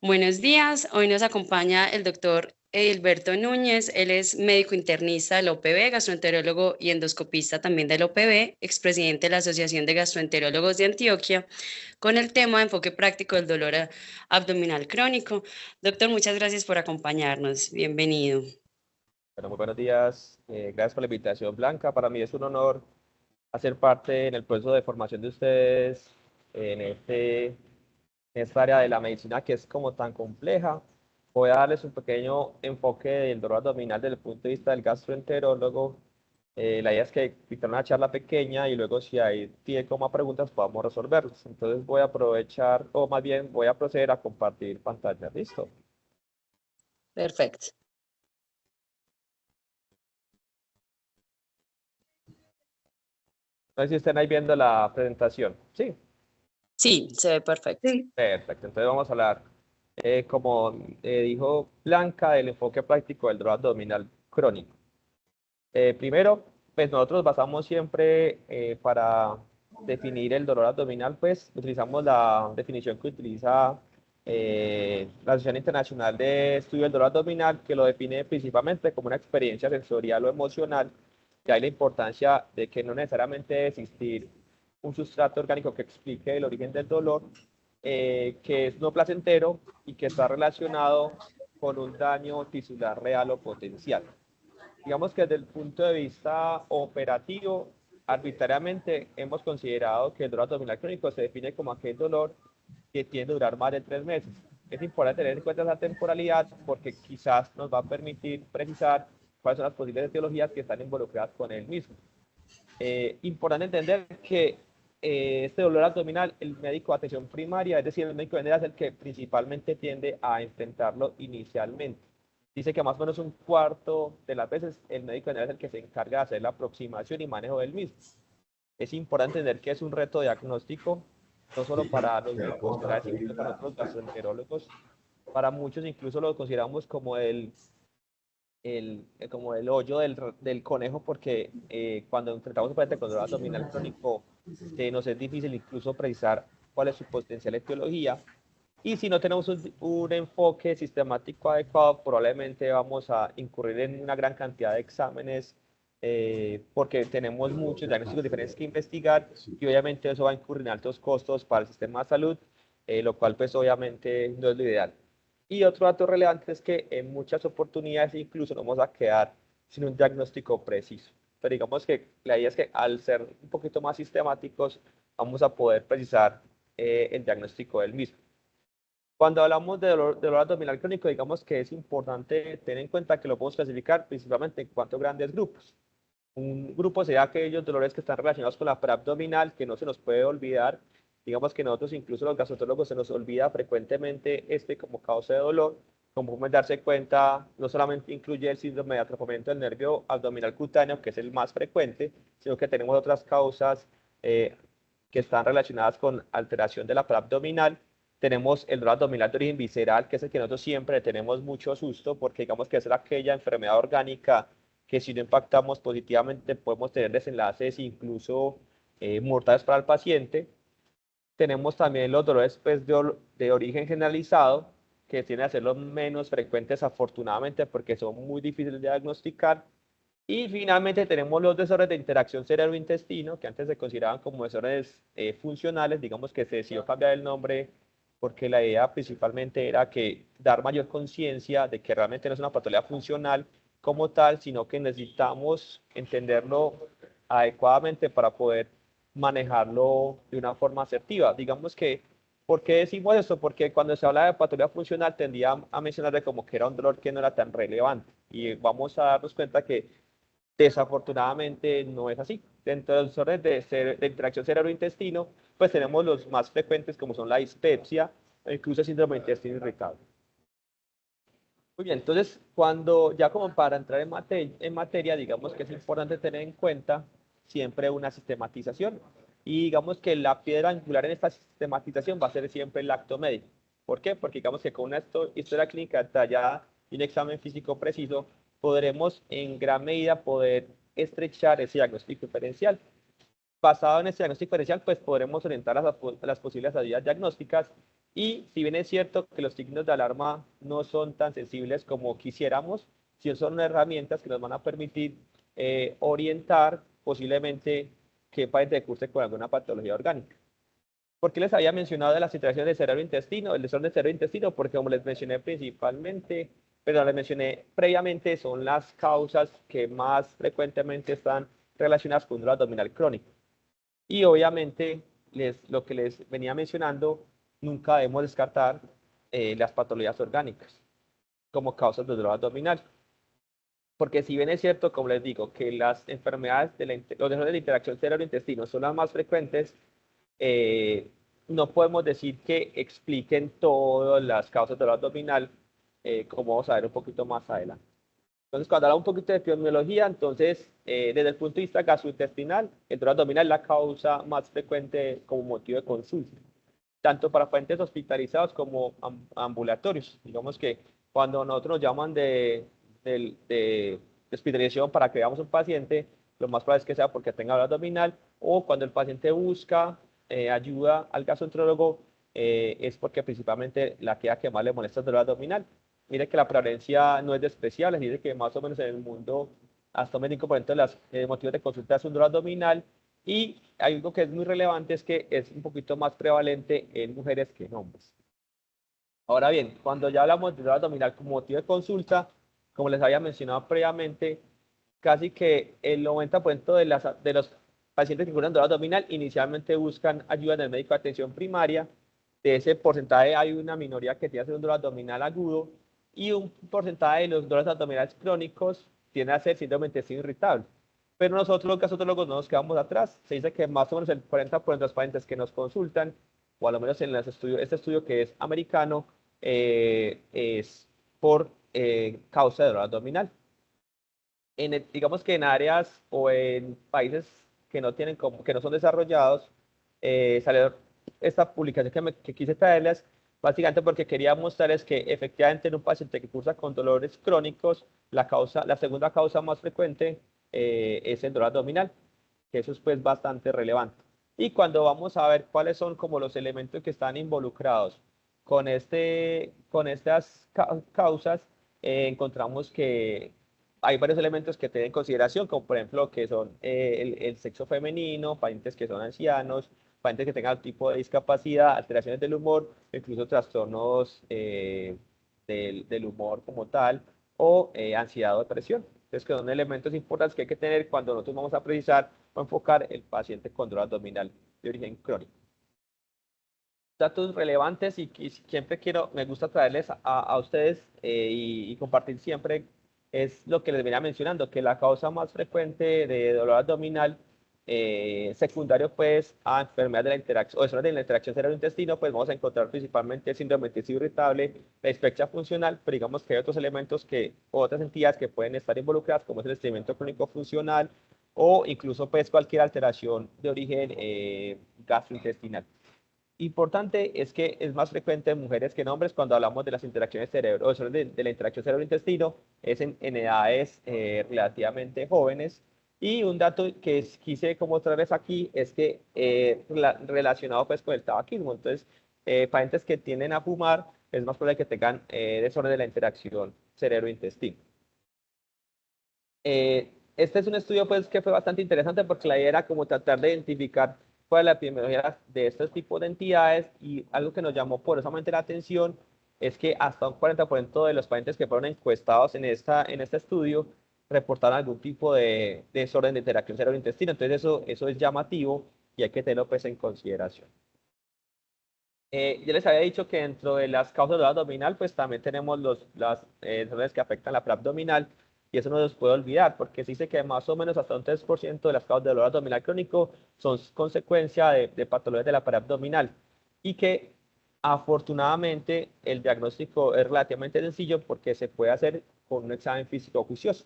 Buenos días, hoy nos acompaña el doctor Edilberto Núñez, él es médico internista del OPB, gastroenterólogo y endoscopista también del OPB, expresidente de la Asociación de Gastroenterólogos de Antioquia, con el tema de enfoque práctico del dolor abdominal crónico. Doctor, muchas gracias por acompañarnos, bienvenido. Bueno, muy buenos días. Gracias por la invitación, Blanca. Para mí es un honor hacer parte en el proceso de formación de ustedes en, en esta área de la medicina que es como tan compleja. Voy a darles un pequeño enfoque del dolor abdominal desde el punto de vista del gastroenterólogo. La idea es que dictar una charla pequeña y luego si hay tiene como preguntas podamos resolverlas. Entonces voy a aprovechar, o más bien voy a proceder a compartir pantalla. ¿Listo? Perfecto. No sé si están ahí viendo la presentación. Sí. Sí, se ve perfecto. Sí. Perfecto, entonces vamos a hablar, como dijo Blanca, del enfoque práctico del dolor abdominal crónico. Primero, pues nosotros basamos siempre para definir el dolor abdominal, pues utilizamos la definición que utiliza la Asociación Internacional de Estudio del Dolor Abdominal, que lo define principalmente como una experiencia sensorial o emocional, y hay la importancia de que no necesariamente debe existir un sustrato orgánico que explique el origen del dolor, que es no placentero y que está relacionado con un daño tisular real o potencial. Digamos que desde el punto de vista operativo, arbitrariamente hemos considerado que el dolor abdominal crónico se define como aquel dolor que tiende a durar más de 3 meses. Es importante tener en cuenta esa temporalidad porque quizás nos va a permitir precisar cuáles son las posibles etiologías que están involucradas con el mismo. Importante entender que este dolor abdominal, el médico de atención primaria, es decir, el médico general, es el que principalmente tiende a enfrentarlo inicialmente. Dice que más o menos un cuarto de las veces el médico general es el que se encarga de hacer la aproximación y manejo del mismo. Es importante entender que es un reto diagnóstico, no solo para los médicos generales, incluso para nosotros gastroenterólogos. Para muchos incluso lo consideramos como como el hoyo del conejo, porque cuando enfrentamos un paciente con dolor abdominal crónico, nos es difícil incluso precisar cuál es su potencial etiología. Y si no tenemos un enfoque sistemático adecuado, probablemente vamos a incurrir en una gran cantidad de exámenes, porque tenemos muchos diagnósticos diferentes que investigar y obviamente eso va a incurrir en altos costos para el sistema de salud, lo cual pues obviamente no es lo ideal. Y otro dato relevante es que en muchas oportunidades incluso nos vamos a quedar sin un diagnóstico preciso. Pero digamos que la idea es que al ser un poquito más sistemáticos, vamos a poder precisar el diagnóstico del mismo. Cuando hablamos de dolor abdominal crónico, digamos que es importante tener en cuenta que lo podemos clasificar principalmente en cuatro grandes grupos. Un grupo sería aquellos dolores que están relacionados con la preabdominal, que no se nos puede olvidar. Digamos que nosotros, incluso los gastroenterólogos, se nos olvida frecuentemente este como causa de dolor. Como podemos darse cuenta, no solamente incluye el síndrome de atrapamiento del nervio abdominal cutáneo, que es el más frecuente, sino que tenemos otras causas que están relacionadas con alteración de la preabdominal. Tenemos el dolor abdominal de origen visceral, que es el que nosotros siempre tenemos mucho susto, porque digamos que es aquella enfermedad orgánica que si no impactamos positivamente podemos tener desenlaces incluso mortales para el paciente. Tenemos también los dolores pues, de origen generalizado, que tienden a ser los menos frecuentes afortunadamente porque son muy difíciles de diagnosticar. Y finalmente tenemos los desórdenes de interacción cerebro-intestino, que antes se consideraban como desórdenes funcionales, digamos que se decidió cambiar el nombre porque la idea principalmente era que dar mayor conciencia de que realmente no es una patología funcional como tal, sino que necesitamos entenderlo adecuadamente para poder manejarlo de una forma asertiva. Digamos que, ¿por qué decimos esto? Porque cuando se habla de patología funcional tendía a mencionar de como que era un dolor que no era tan relevante y vamos a darnos cuenta que desafortunadamente no es así. Dentro de los desórdenes de interacción cerebro-intestino, pues tenemos los más frecuentes como son la dispepsia e incluso el síndrome de intestino irritable. Muy bien, entonces cuando ya como para entrar en materia, digamos que es importante tener en cuenta siempre una sistematización y digamos que la piedra angular en esta sistematización va a ser siempre el acto médico. ¿Por qué? Porque digamos que con una historia clínica detallada y un examen físico preciso podremos en gran medida poder estrechar ese diagnóstico diferencial. Basado en ese diagnóstico diferencial, pues podremos orientar las posibles salidas diagnósticas Y si bien es cierto que los signos de alarma no son tan sensibles como quisiéramos, sí son herramientas que nos van a permitir orientar posiblemente qué paciente curse con alguna patología orgánica. ¿Por qué les había mencionado de las interacciones de cerebro-intestino? El desorden del cerebro-intestino, porque como les mencioné principalmente, pero les mencioné previamente, son las causas que más frecuentemente están relacionadas con un dolor abdominal crónico. Y obviamente, lo que les venía mencionando, nunca debemos descartar las patologías orgánicas como causas de dolor abdominal. Porque si bien es cierto, como les digo, que las enfermedades, los desórdenes de interacción cerebro-intestino son las más frecuentes, eh, no podemos decir que expliquen todas las causas del dolor abdominal, como vamos a ver un poquito más adelante. Entonces, cuando hablamos un poquito de epidemiología, entonces, desde el punto de vista gastrointestinal, el dolor abdominal es la causa más frecuente como motivo de consulta, tanto para pacientes hospitalizados como ambulatorios. Digamos que cuando nosotros nos llaman de hospitalización para que veamos un paciente, lo más probable es que sea porque tenga dolor abdominal, o cuando el paciente busca ayuda al gastroenterólogo, es porque principalmente la queja que más le molesta es el dolor abdominal. Mire que la prevalencia no es despreciable, dice que más o menos en el mundo hasta un 25% de los motivos de consulta es un dolor abdominal, y algo que es muy relevante es que es un poquito más prevalente en mujeres que en hombres. Ahora bien, cuando ya hablamos de dolor abdominal como motivo de consulta, como les había mencionado previamente, casi que el 90% de los pacientes que curan dolor abdominal inicialmente buscan ayuda en el médico de atención primaria. De ese porcentaje hay una minoría que tiene a ser un dolor abdominal agudo, y un porcentaje de los dolores abdominales crónicos tiene a ser síndrome de intestino irritable. Pero nosotros los gastrólogos no nos quedamos atrás. Se dice que más o menos el 40% de los pacientes que nos consultan, o a lo menos en este estudio que es americano, es por causa de dolor abdominal. Digamos que en áreas o en países que no tienen que no son desarrollados, salió esta publicación que quise traerles, básicamente porque quería mostrarles que efectivamente en un paciente que cursa con dolores crónicos, la segunda causa más frecuente es el dolor abdominal, que eso es pues bastante relevante. Y cuando vamos a ver cuáles son como los elementos que están involucrados con estas causas, encontramos que hay varios elementos que tienen en consideración, como por ejemplo que son el sexo femenino, pacientes que son ancianos, pacientes que tengan algún tipo de discapacidad, alteraciones del humor, incluso trastornos del humor como tal, o ansiedad o depresión. Entonces, que son elementos importantes que hay que tener cuando nosotros vamos a precisar o enfocar el paciente con dolor abdominal de origen crónico. Datos relevantes y siempre me gusta traerles a ustedes y compartir siempre, es lo que les venía mencionando, que la causa más frecuente de dolor abdominal secundario pues a enfermedades de la interacción o desórdenes de la interacción cerebro-intestino, pues vamos a encontrar principalmente el síndrome de intestino irritable, la dispepsia funcional, pero digamos que hay otros elementos o otras entidades que pueden estar involucradas, como es el estreñimiento crónico funcional, o incluso pues cualquier alteración de origen gastrointestinal. Importante es que es más frecuente en mujeres que en hombres cuando hablamos de las interacciones cerebro, o de la interacción cerebro-intestino, es en edades relativamente jóvenes. Y un dato que quise mostrarles aquí es que relacionado pues con el tabaquismo, entonces pacientes que tienden a fumar es más probable que tengan desorden de la interacción cerebro-intestino. Este es un estudio pues que fue bastante interesante porque la idea era como tratar de identificar cuál es la epidemiología de estos tipos de entidades, y algo que nos llamó poderosamente la atención es que hasta un 40% de los pacientes que fueron encuestados en este estudio reportaron algún tipo de desorden de interacción cerebro-intestino. Entonces eso es llamativo y hay que tenerlo pues en consideración. Yo les había dicho que dentro de las causas de dolor abdominal, pues también tenemos las enfermedades que afectan la preabdominal, y eso no nos puede olvidar, porque se dice que más o menos hasta un 3% de las causas de dolor abdominal crónico son consecuencia de patologías de la preabdominal, y que afortunadamente el diagnóstico es relativamente sencillo porque se puede hacer con un examen físico juicioso.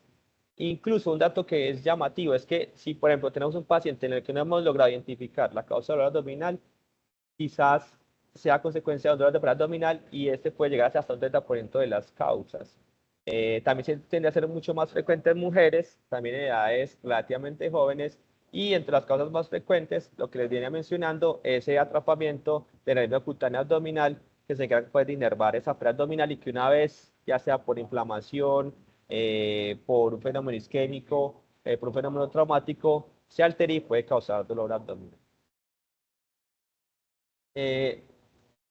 Incluso un dato que es llamativo es que si, por ejemplo, tenemos un paciente en el que no hemos logrado identificar la causa de dolor abdominal, quizás sea consecuencia de un dolor de pared abdominal, y este puede llegar hasta un 30% de las causas. También se tiende a ser mucho más frecuente en mujeres, también en edades relativamente jóvenes, y entre las causas más frecuentes, lo que les venía mencionando, ese atrapamiento de la hernia cutánea abdominal, que se encarga pues, de inervar esa pared abdominal y que una vez, ya sea por inflamación, por un fenómeno isquémico, por un fenómeno traumático, se altere y puede causar dolor abdominal. Eh,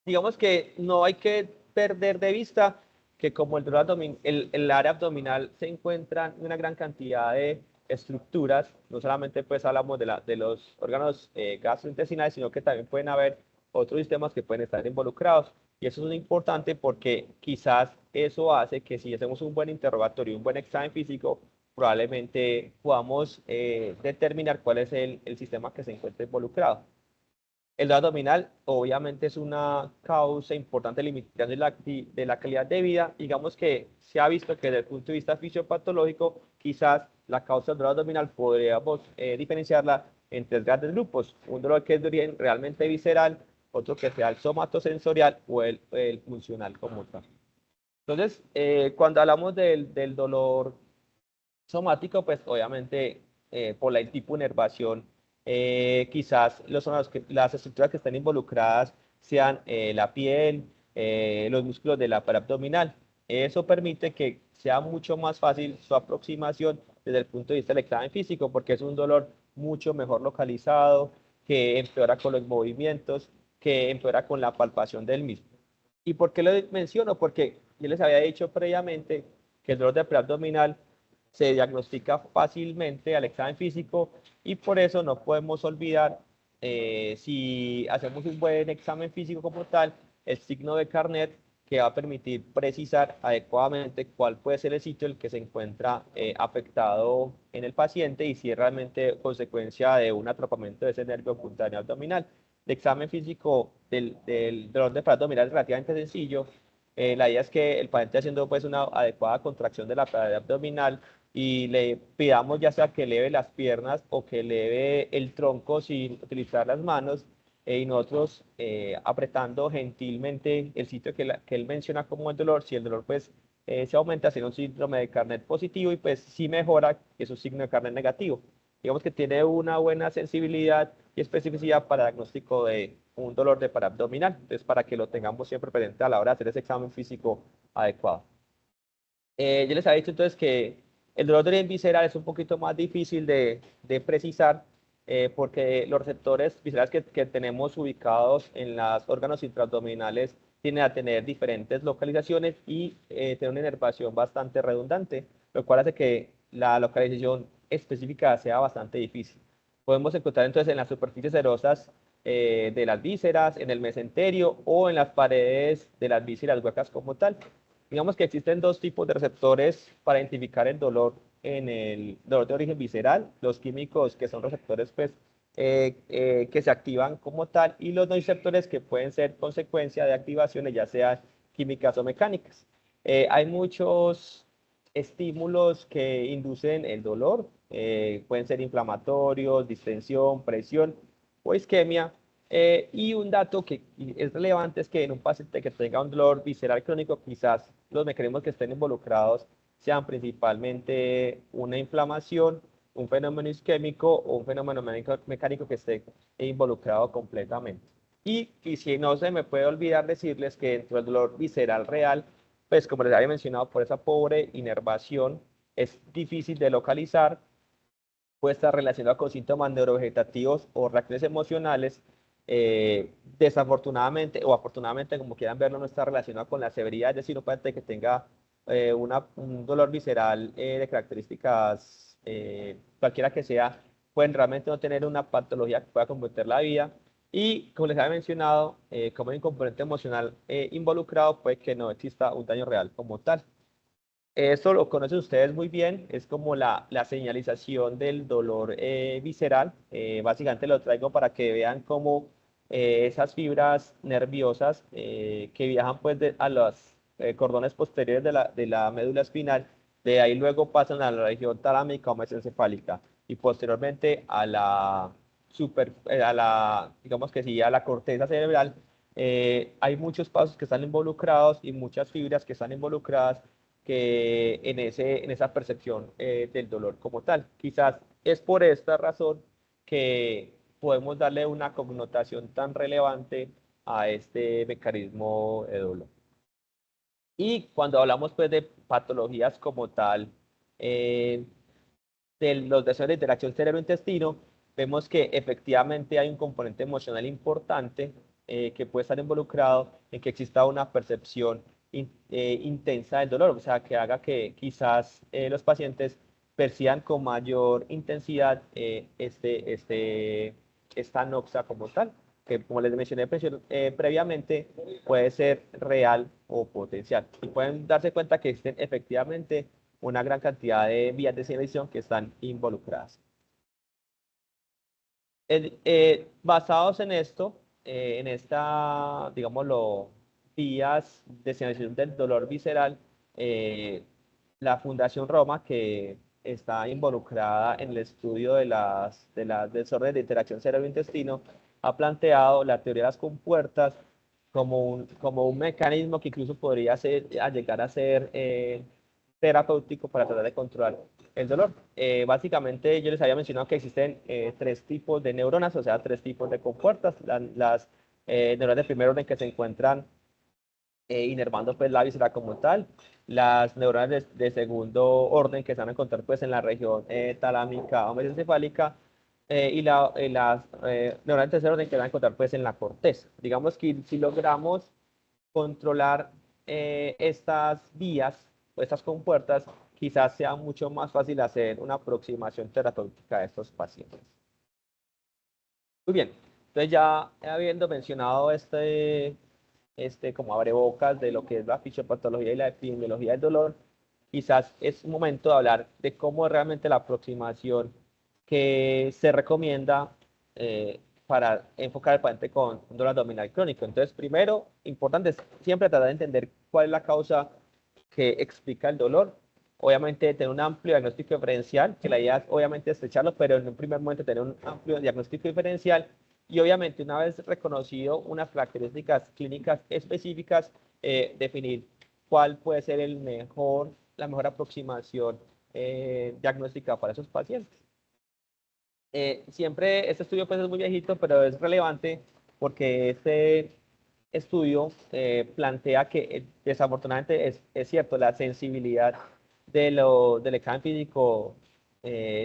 digamos que no hay que perder de vista que como el área abdominal se encuentra en una gran cantidad de estructuras, no solamente pues hablamos de los órganos gastrointestinales, sino que también pueden haber otros sistemas que pueden estar involucrados. Y eso es muy importante porque quizás eso hace que si hacemos un buen interrogatorio, un buen examen físico, probablemente podamos determinar cuál es el sistema que se encuentra involucrado. El dolor abdominal obviamente es una causa importante limitante de la calidad de vida. Digamos que se ha visto que desde el punto de vista fisiopatológico, quizás la causa del dolor abdominal podríamos diferenciarla en tres grandes grupos. Un dolor que es de origen realmente visceral, otro que sea el somatosensorial o el funcional como tal. Entonces, cuando hablamos del dolor somático, pues obviamente por el tipo de inervación, quizás las estructuras que están involucradas sean la piel, los músculos de la pared abdominal. Eso permite que sea mucho más fácil su aproximación desde el punto de vista del examen físico, porque es un dolor mucho mejor localizado, que empeora con los movimientos, que empeora con la palpación del mismo. ¿Y por qué lo menciono? Porque yo les había dicho previamente que el dolor de pared abdominal se diagnostica fácilmente al examen físico y por eso no podemos olvidar, si hacemos un buen examen físico como tal, el signo de Carnet que va a permitir precisar adecuadamente cuál puede ser el sitio en el que se encuentra afectado en el paciente y si es realmente consecuencia de un atrapamiento de ese nervio cutáneo abdominal. El examen físico del dolor de pared abdominal es relativamente sencillo. La idea es que el paciente haciendo pues una adecuada contracción de la pared abdominal y le pidamos ya sea que eleve las piernas o que eleve el tronco sin utilizar las manos y nosotros apretando gentilmente el sitio que él menciona como el dolor, si el dolor pues se aumenta, sería un síndrome de Carnet positivo y pues si mejora, es un signo de Carnet negativo. Digamos que tiene una buena sensibilidad y especificidad para diagnóstico de un dolor de parabdominal, entonces para que lo tengamos siempre presente a la hora de hacer ese examen físico adecuado. Yo les había dicho entonces que el dolor de origen visceral es un poquito más difícil de precisar porque los receptores viscerales que tenemos ubicados en los órganos intraabdominales tienden a tener diferentes localizaciones y tener una inervación bastante redundante, lo cual hace que la localización específica sea bastante difícil. Podemos encontrar entonces en las superficies serosas de las vísceras, en el mesenterio o en las paredes de las vísceras huecas como tal. Digamos que existen dos tipos de receptores para identificar el dolor en el dolor de origen visceral, los químicos que son receptores pues, que se activan como tal y los no receptores que pueden ser consecuencia de activaciones ya sean químicas o mecánicas. Hay muchos estímulos que inducen el dolor, pueden ser inflamatorios, distensión, presión o isquemia. Y un dato que es relevante es que en un paciente que tenga un dolor visceral crónico, quizás los mecanismos que estén involucrados sean principalmente una inflamación, un fenómeno isquémico o un fenómeno mecánico que esté involucrado completamente. Y si no se me puede olvidar decirles que dentro del dolor visceral real, pues como les había mencionado, por esa pobre inervación es difícil de localizar, puede estar relacionado con síntomas neurovegetativos o reacciones emocionales. Desafortunadamente o afortunadamente, como quieran verlo, no está relacionado con la severidad, es decir, un paciente que tenga un dolor visceral de características cualquiera que sea, pueden realmente no tener una patología que pueda comprometer la vida. Y como les había mencionado, como hay un componente emocional involucrado, puede que no exista un daño real como tal. Esto lo conocen ustedes muy bien, es como la señalización del dolor visceral. Básicamente lo traigo para que vean cómo esas fibras nerviosas que viajan pues a los cordones posteriores de la médula espinal, de ahí luego pasan a la región talámica o mesencefálica y posteriormente digamos que sí, a la corteza cerebral. Hay muchos pasos que están involucrados y muchas fibras que están involucradas que en esa percepción del dolor como tal. Quizás es por esta razón que podemos darle una connotación tan relevante a este mecanismo de dolor. Y cuando hablamos pues de patologías como tal, de los desórdenes de interacción cerebro-intestino, vemos que efectivamente hay un componente emocional importante que puede estar involucrado en que exista una percepción intensa del dolor, o sea, que haga que quizás los pacientes perciban con mayor intensidad esta noxa como tal, que como les mencioné previamente, puede ser real o potencial. Y pueden darse cuenta que existen efectivamente una gran cantidad de vías de señalización que están involucradas. Basados en esto, en esta, digámoslo, vías de señalización del dolor visceral, la Fundación Roma, que está involucrada en el estudio de las desórdenes de interacción cerebro-intestino, ha planteado la teoría de las compuertas como un mecanismo que incluso podría llegar a ser terapéutico para tratar de controlar el dolor. Básicamente yo les había mencionado que existen tres tipos de neuronas, o sea, tres tipos de compuertas. Las neuronas de primer orden que se encuentran inervando pues la víscera como tal, las neuronas de segundo orden que se van a encontrar pues en la región talámica o mesencefálica, y las neuronas de tercer orden que se van a encontrar pues en la corteza. Digamos que si logramos controlar estas vías o estas compuertas, quizás sea mucho más fácil hacer una aproximación terapéutica de estos pacientes. Muy bien, entonces ya habiendo mencionado como abrebocas de lo que es la fisiopatología y la epidemiología del dolor, quizás es un momento de hablar de cómo es realmente la aproximación que se recomienda para enfocar al paciente con un dolor abdominal crónico. Entonces, primero, importante es siempre tratar de entender cuál es la causa que explica el dolor. Obviamente, tener un amplio diagnóstico diferencial, que la idea es obviamente estrecharlo, pero en un primer momento tener un amplio diagnóstico diferencial. Y obviamente, una vez reconocido unas características clínicas específicas, definir cuál puede ser la mejor aproximación diagnóstica para esos pacientes. Siempre este estudio pues es muy viejito, pero es relevante porque este estudio plantea que desafortunadamente es cierto, la sensibilidad del examen físico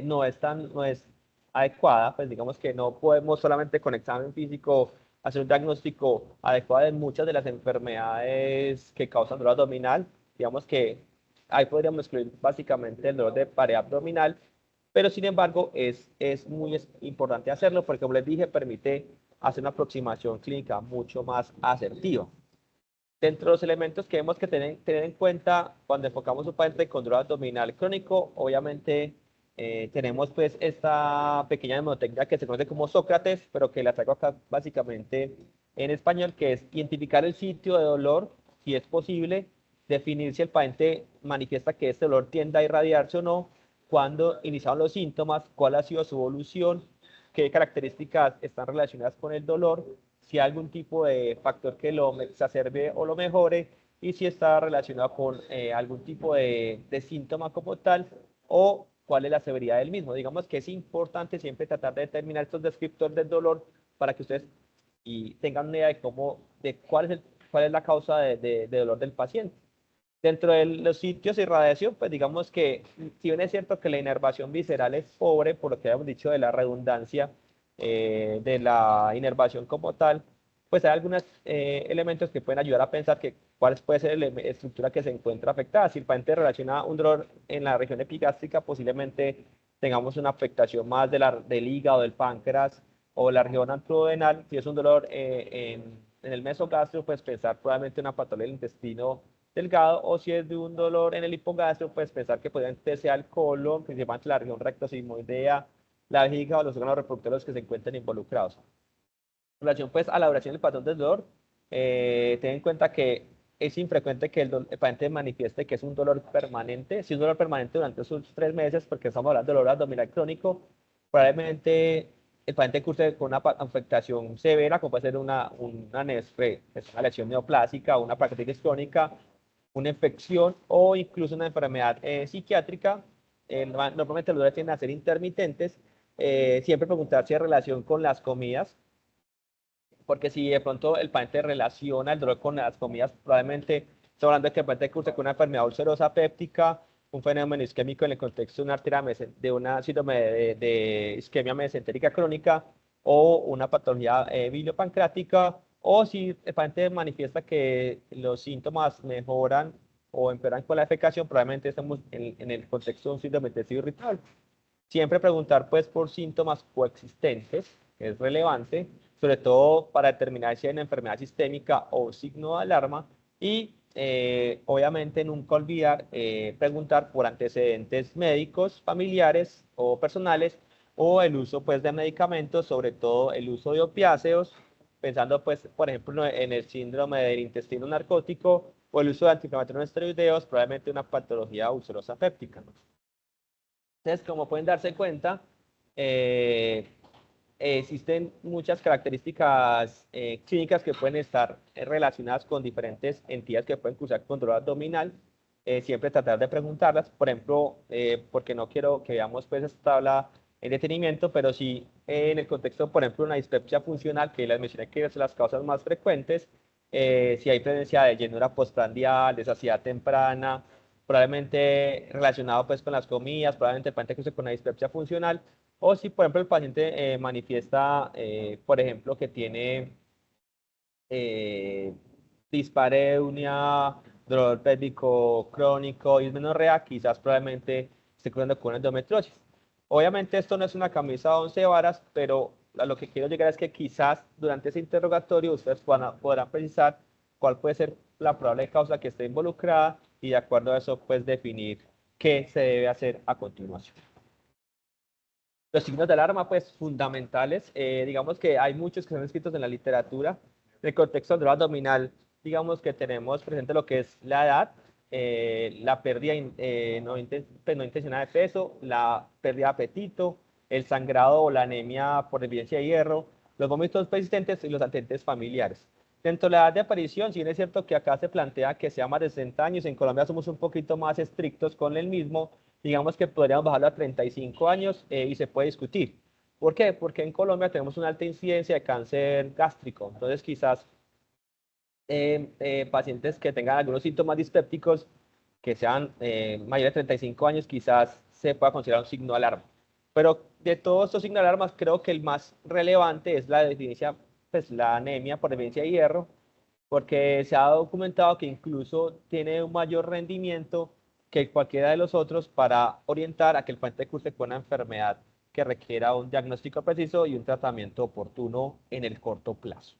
no es adecuada, pues digamos que no podemos solamente con examen físico hacer un diagnóstico adecuado de muchas de las enfermedades que causan dolor abdominal. Digamos que ahí podríamos excluir básicamente el dolor de pared abdominal, pero sin embargo es muy importante hacerlo porque, como les dije, permite hacer una aproximación clínica mucho más asertiva. Dentro de los elementos que tenemos que tener en cuenta cuando enfocamos un paciente con dolor abdominal crónico, obviamente tenemos pues esta pequeña mnemotecnia que se conoce como Sócrates, pero que la traigo acá básicamente en español, que es identificar el sitio de dolor, si es posible, definir si el paciente manifiesta que este dolor tiende a irradiarse o no, cuándo iniciaron los síntomas, cuál ha sido su evolución, qué características están relacionadas con el dolor, si hay algún tipo de factor que lo exacerbe o lo mejore, y si está relacionado con algún tipo de síntoma como tal, o cuál es la severidad del mismo. Digamos que es importante siempre tratar de determinar estos descriptores del dolor para que ustedes tengan una idea de cuál es la causa de dolor del paciente. Dentro de los sitios de irradiación, pues digamos que si bien es cierto que la inervación visceral es pobre, por lo que habíamos dicho de la redundancia de la inervación como tal, pues hay algunos elementos que pueden ayudar a pensar cuál puede ser la estructura que se encuentra afectada. Si el paciente relaciona un dolor en la región epigástrica, posiblemente tengamos una afectación más del hígado, del páncreas o la región antrodenal. Si es un dolor en el mesogastrio, pues pensar probablemente una patología del intestino delgado, o si es de un dolor en el hipogastrio, pues pensar que podría ser al colon, principalmente la región rectosigmoidea, la vejiga o los órganos reproductores que se encuentren involucrados. En relación pues a la duración del patrón del dolor, ten en cuenta que es infrecuente que el paciente manifieste que es un dolor permanente. Si es un dolor permanente durante esos 3 meses, porque estamos hablando de dolor abdominal crónico, probablemente el paciente curse con una afectación severa, como puede ser una NESFRE, es una lesión neoplásica, una pancreatitis crónica, una infección o incluso una enfermedad psiquiátrica. Normalmente los dolores tienden a ser intermitentes. Siempre preguntar si hay relación con las comidas. porque si de pronto el paciente relaciona el dolor con las comidas, probablemente está hablando de que el paciente cursa con una enfermedad ulcerosa péptica, un fenómeno isquémico en el contexto de una de una síndrome de isquemia mesentérica crónica o una patología biliopancreática, o si el paciente manifiesta que los síntomas mejoran o empeoran con la defecación, probablemente estamos en el contexto de un síndrome intestino irritable. Siempre preguntar pues por síntomas coexistentes, que es relevante, sobre todo para determinar si hay una enfermedad sistémica o signo de alarma, y obviamente nunca olvidar preguntar por antecedentes médicos, familiares o personales, o el uso pues de medicamentos, sobre todo el uso de opiáceos, pensando pues por ejemplo en el síndrome del intestino narcótico o el uso de antiinflamatorios no esteroideos, probablemente una patología ulcerosa péptica, ¿no? Entonces, como pueden darse cuenta, eh, existen muchas características clínicas que pueden estar relacionadas con diferentes entidades que pueden cursar con dolor abdominal. Siempre tratar de preguntarlas, por ejemplo, porque no quiero que veamos pues esta tabla en detenimiento, pero sí en el contexto, por ejemplo, una dispepsia funcional, que les mencioné que es las causas más frecuentes, si hay presencia de llenura postprandial, de saciedad temprana, probablemente relacionado pues con las comidas, probablemente el paciente que use con una dispepsia funcional, o si por ejemplo el paciente manifiesta, por ejemplo, que tiene dispareunia, dolor pélvico crónico, dismenorrea, quizás probablemente esté curando con endometriosis. Obviamente esto no es una camisa de 11 varas, pero a lo que quiero llegar es que quizás durante ese interrogatorio ustedes podrán precisar cuál puede ser la probable causa que esté involucrada y de acuerdo a eso pues definir qué se debe hacer a continuación. Los signos de alarma, pues, fundamentales. Digamos que hay muchos que son escritos en la literatura. En el contexto del dolor abdominal, digamos que tenemos presente lo que es la edad, la pérdida pues, no intencionada de peso, la pérdida de apetito, el sangrado o la anemia por deficiencia de hierro, los vómitos persistentes y los antecedentes familiares. Dentro de la edad de aparición, si bien es cierto que acá se plantea que sea más de 60 años, en Colombia somos un poquito más estrictos con el mismo, digamos que podríamos bajarlo a 35 años y se puede discutir. ¿Por qué? Porque en Colombia tenemos una alta incidencia de cáncer gástrico, entonces quizás pacientes que tengan algunos síntomas dispépticos que sean mayores de 35 años, quizás se pueda considerar un signo de alarma. Pero de todos estos signos de alarma, creo que el más relevante es la deficiencia, pues la anemia por deficiencia de hierro, porque se ha documentado que incluso tiene un mayor rendimiento que cualquiera de los otros para orientar a que el paciente curse con una enfermedad que requiera un diagnóstico preciso y un tratamiento oportuno en el corto plazo.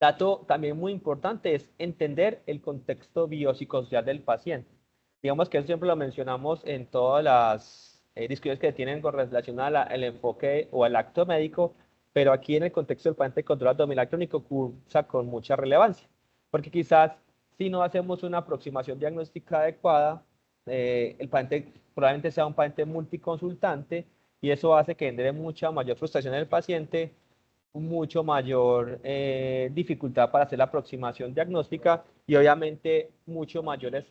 Dato también muy importante es entender el contexto biopsicosocial del paciente. Digamos que eso siempre lo mencionamos en todas las discusiones que tienen con relación al enfoque o al acto médico, pero aquí en el contexto del paciente con dolor abdominal crónico cursa con mucha relevancia, porque quizás si no hacemos una aproximación diagnóstica adecuada, el paciente probablemente sea un paciente multiconsultante y eso hace que genere mucha mayor frustración en el paciente, mucho mayor dificultad para hacer la aproximación diagnóstica y obviamente mucho mayores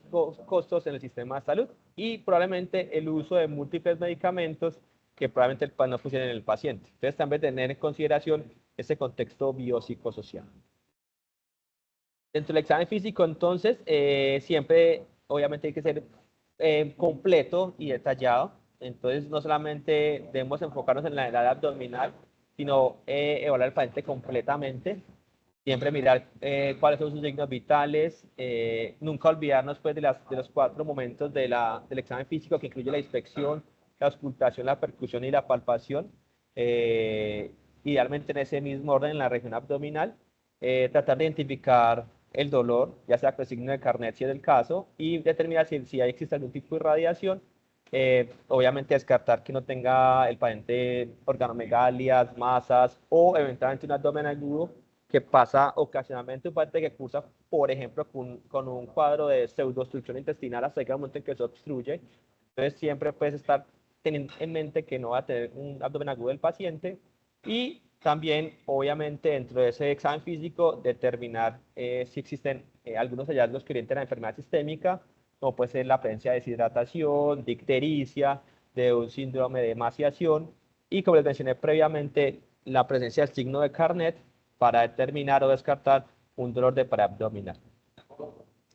costos en el sistema de salud y probablemente el uso de múltiples medicamentos que probablemente no funcionen en el paciente. Entonces también tener en consideración ese contexto biopsicosocial. Dentro del examen físico, entonces, siempre obviamente hay que ser completo y detallado. Entonces, no solamente debemos enfocarnos en la edad abdominal, sino evaluar al paciente completamente. Siempre mirar cuáles son sus signos vitales. Nunca olvidarnos pues, de los 4 momentos del examen físico, que incluye la inspección, la auscultación, la percusión y la palpación. Idealmente en ese mismo orden en la región abdominal. Tratar de identificar el dolor, ya sea con el signo de Carnet si es el caso, y determinar si existe algún tipo de radiación. Obviamente descartar que no tenga el paciente organomegalias, masas o eventualmente un abdomen agudo que pasa ocasionalmente un paciente que cursa, por ejemplo, con un cuadro de pseudoobstrucción intestinal hasta que el momento en que se obstruye. Entonces siempre puedes estar teniendo en mente que no va a tener un abdomen agudo el paciente y también, obviamente, dentro de ese examen físico, determinar si existen algunos hallazgos que orienten a enfermedad sistémica, como puede ser la presencia de deshidratación, de ictericia, de un síndrome de emaciación, y como les mencioné previamente, la presencia del signo de Carnet para determinar o descartar un dolor de pared abdominal.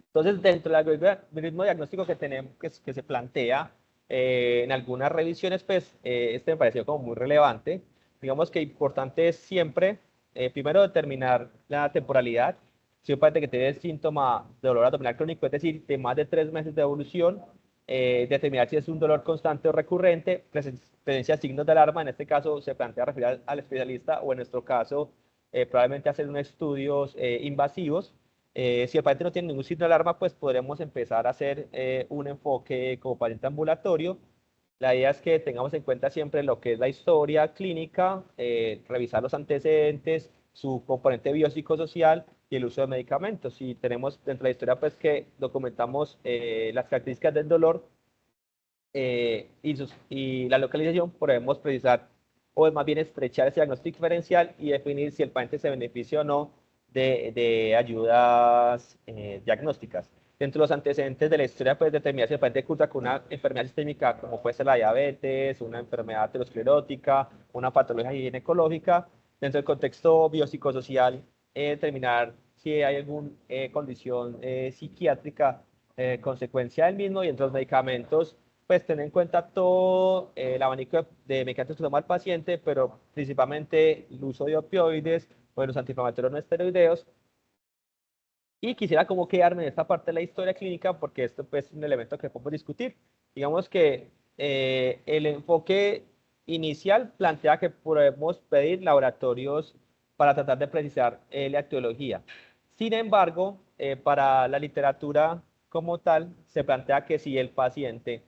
Entonces, dentro del algoritmo diagnóstico que tenemos, que se plantea en algunas revisiones, pues este me pareció como muy relevante. Digamos que importante es siempre, primero, determinar la temporalidad. Si un paciente que tiene síntoma de dolor abdominal crónico, es decir, de más de 3 meses de evolución, determinar si es un dolor constante o recurrente, presencia de signos de alarma, en este caso se plantea referir al especialista o en nuestro caso probablemente hacer unos estudios invasivos. Si el paciente no tiene ningún signo de alarma, pues podremos empezar a hacer un enfoque como paciente ambulatorio. La idea es que tengamos en cuenta siempre lo que es la historia clínica, revisar los antecedentes, su componente biopsicosocial y el uso de medicamentos. Si tenemos dentro de la historia pues que documentamos las características del dolor y la localización, podemos precisar o más bien estrechar ese diagnóstico diferencial y definir si el paciente se beneficia o no de ayudas diagnósticas. Dentro de los antecedentes de la historia, pues determinar si el paciente cursa con una enfermedad sistémica, como puede ser la diabetes, una enfermedad aterosclerótica, una patología ginecológica. Dentro del contexto biopsicosocial, determinar si hay alguna condición psiquiátrica consecuencia del mismo, y entre los medicamentos, pues tener en cuenta todo el abanico de medicamentos que toma el paciente, pero principalmente el uso de opioides o de los antiinflamatorios no esteroideos. Y quisiera como quedarme en esta parte de la historia clínica porque esto pues, es un elemento que podemos discutir. Digamos que el enfoque inicial plantea que podemos pedir laboratorios para tratar de precisar la etiología. Sin embargo, para la literatura como tal, se plantea que si el paciente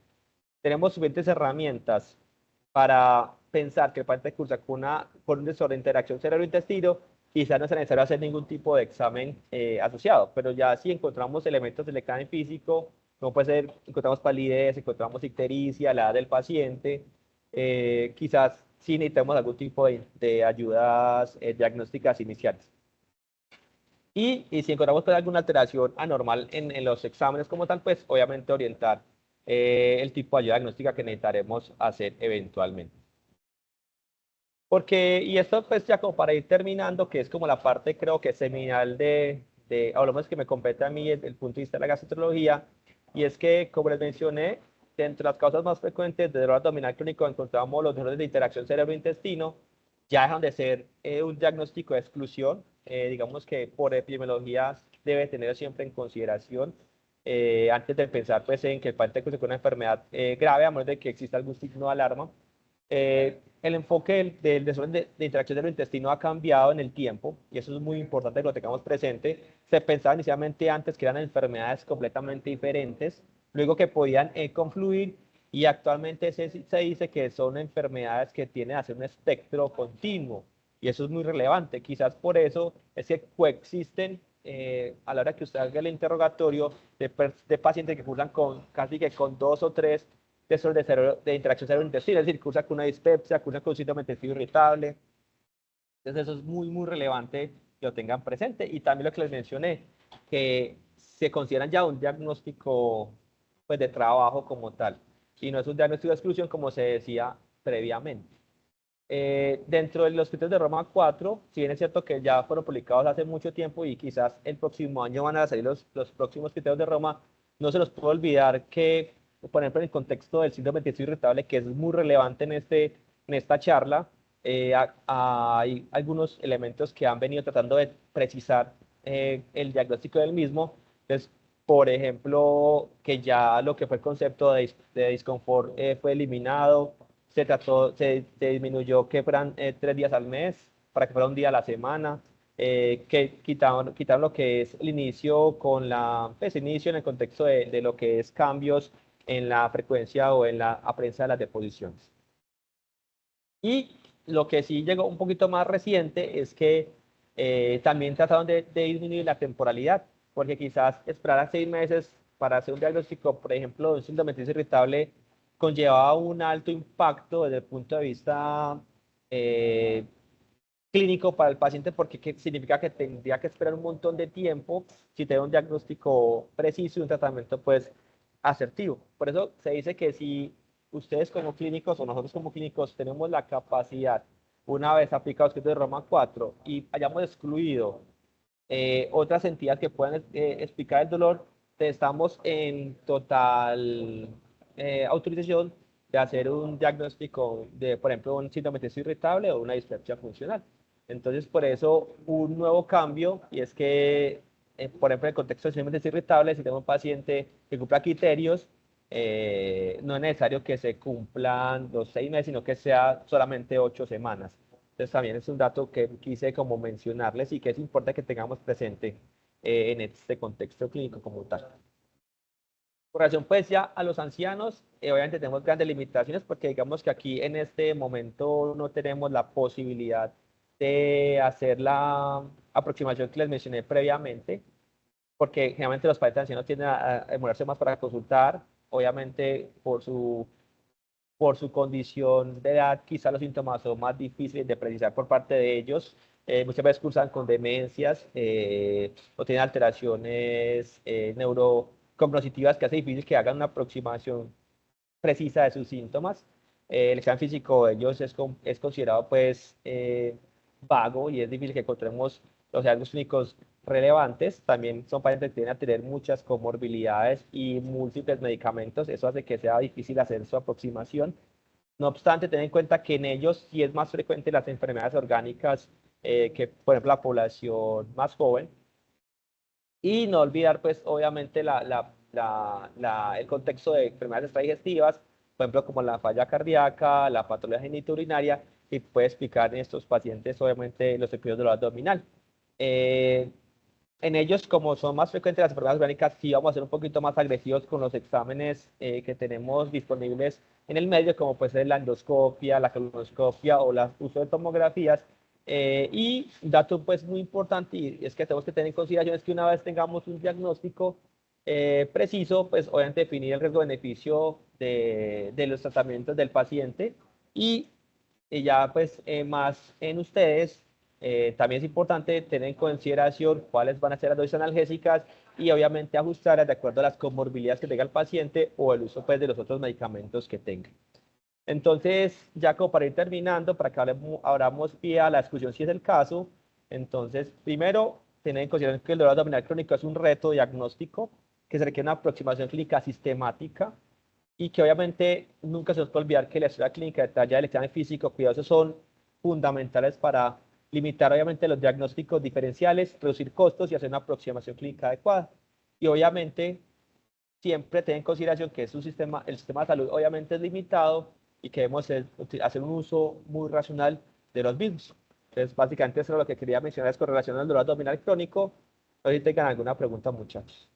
tenemos suficientes herramientas para pensar que el paciente cursa con un desorden de interacción cerebro-intestino, quizás no es necesario hacer ningún tipo de examen asociado, pero ya si encontramos elementos del examen físico, como puede ser, encontramos palidez, encontramos ictericia, la edad del paciente, quizás sí necesitamos algún tipo de ayudas diagnósticas iniciales. Y si encontramos pues, alguna alteración anormal en los exámenes como tal, pues obviamente orientar el tipo de ayuda diagnóstica que necesitaremos hacer eventualmente. Y esto pues ya como para ir terminando, que es como la parte creo que seminal hablamos que me compete a mí el punto de vista de la gastroenterología, y es que como les mencioné, dentro de las causas más frecuentes de dolor abdominal crónico encontramos los dolores de interacción cerebro-intestino, ya dejan de ser un diagnóstico de exclusión, digamos que por epidemiología debe tener siempre en consideración antes de pensar pues, en que el paciente con una enfermedad grave, a menos de que exista algún signo de alarma. El enfoque del desorden de interacción del intestino ha cambiado en el tiempo y eso es muy importante que lo tengamos presente. Se pensaba inicialmente antes que eran enfermedades completamente diferentes, luego que podían confluir, y actualmente se dice que son enfermedades que tienen a ser un espectro continuo, y eso es muy relevante. Quizás por eso es que coexisten a la hora que usted haga el interrogatorio de pacientes que cursan casi que con 2 o 3 de interacción cerebro-intestino, es decir, cursa con una dispepsia, cursa con un síndrome de intestino irritable. Entonces eso es muy, muy relevante que lo tengan presente. Y también lo que les mencioné, que se consideran ya un diagnóstico pues, de trabajo como tal, y no es un diagnóstico de exclusión como se decía previamente. Dentro de los criterios de Roma 4, si bien es cierto que ya fueron publicados hace mucho tiempo y quizás el próximo año van a salir los próximos criterios de Roma, no se nos puede olvidar que, por ejemplo, en el contexto del síndrome de intestino irritable, que es muy relevante en esta charla, hay algunos elementos que han venido tratando de precisar el diagnóstico del mismo. Entonces, por ejemplo, que ya lo que fue el concepto de disconfort fue eliminado, se disminuyó que fueran 3 días al mes para que fuera un día a la semana, que quitaron lo que es el inicio pues inicio en el contexto de lo que es cambios en la frecuencia o en la apariencia de las deposiciones. Y lo que sí llegó un poquito más reciente es que también trataron de disminuir la temporalidad, porque quizás esperar a 6 meses para hacer un diagnóstico, por ejemplo, de un síndrome de irritable, conllevaba un alto impacto desde el punto de vista eh, clínico para el paciente, porque significa que tendría que esperar un montón de tiempo si tiene un diagnóstico preciso y un tratamiento pues asertivo. Por eso se dice que si ustedes como clínicos o nosotros como clínicos tenemos la capacidad una vez aplicados que es de Roma 4 y hayamos excluido otras entidades que puedan explicar el dolor, estamos en total autorización de hacer un diagnóstico de, por ejemplo, un síndrome de intestino irritable o una dispepsia funcional. Entonces, por eso, un nuevo cambio, y es que, por ejemplo, en el contexto del síndrome de intestino irritable, si tengo un paciente que cumpla criterios, no es necesario que se cumplan los 6 meses, sino que sea solamente 8 semanas. Entonces también es un dato que quise como mencionarles y que es importante que tengamos presente en este contexto clínico como tal. Con relación pues ya a los ancianos, obviamente tenemos grandes limitaciones porque digamos que aquí en este momento no tenemos la posibilidad de hacer la aproximación que les mencioné previamente, porque generalmente los pacientes ancianos tienden a demorarse más para consultar, obviamente por su condición de edad, quizá los síntomas son más difíciles de precisar por parte de ellos. Muchas veces cursan con demencias o tienen alteraciones neurocognitivas que hace difícil que hagan una aproximación precisa de sus síntomas. El examen físico de ellos es considerado pues vago y es difícil que encontremos los hallazgos clínicos relevantes. También son pacientes que tienden a tener muchas comorbilidades y múltiples medicamentos. Eso hace que sea difícil hacer su aproximación. No obstante, ten en cuenta que en ellos sí es más frecuente las enfermedades orgánicas que, por ejemplo, la población más joven. Y no olvidar, pues, obviamente, el contexto de enfermedades extradigestivas, por ejemplo, como la falla cardíaca, la patología genitourinaria, y puede explicar en estos pacientes, obviamente, los episodios de dolor abdominal. En ellos, como son más frecuentes las enfermedades orgánicas, sí vamos a ser un poquito más agresivos con los exámenes que tenemos disponibles en el medio, como puede ser la endoscopia, la colonoscopia o el uso de tomografías. Y un dato pues muy importante y es que tenemos que tener en consideración es que una vez tengamos un diagnóstico preciso, pues obviamente definir el riesgo-beneficio de los tratamientos del paciente y ya pues más en ustedes también es importante tener en consideración cuáles van a ser las dosis analgésicas y obviamente ajustarlas de acuerdo a las comorbilidades que tenga el paciente o el uso pues, de los otros medicamentos que tenga. Entonces, ya como para ir terminando, para que abramos pie a la discusión si es el caso, entonces, primero, tener en consideración que el dolor abdominal crónico es un reto diagnóstico que se requiere una aproximación clínica sistemática y que obviamente nunca se nos puede olvidar que la historia clínica detallada del examen físico cuidadoso son fundamentales para limitar obviamente los diagnósticos diferenciales, reducir costos y hacer una aproximación clínica adecuada. Y obviamente siempre tener en consideración que el sistema de salud obviamente es limitado y que debemos hacer un uso muy racional de los mismos. Entonces, básicamente eso es lo que quería mencionar con relación al dolor abdominal crónico. No sé si tengan alguna pregunta, muchachos.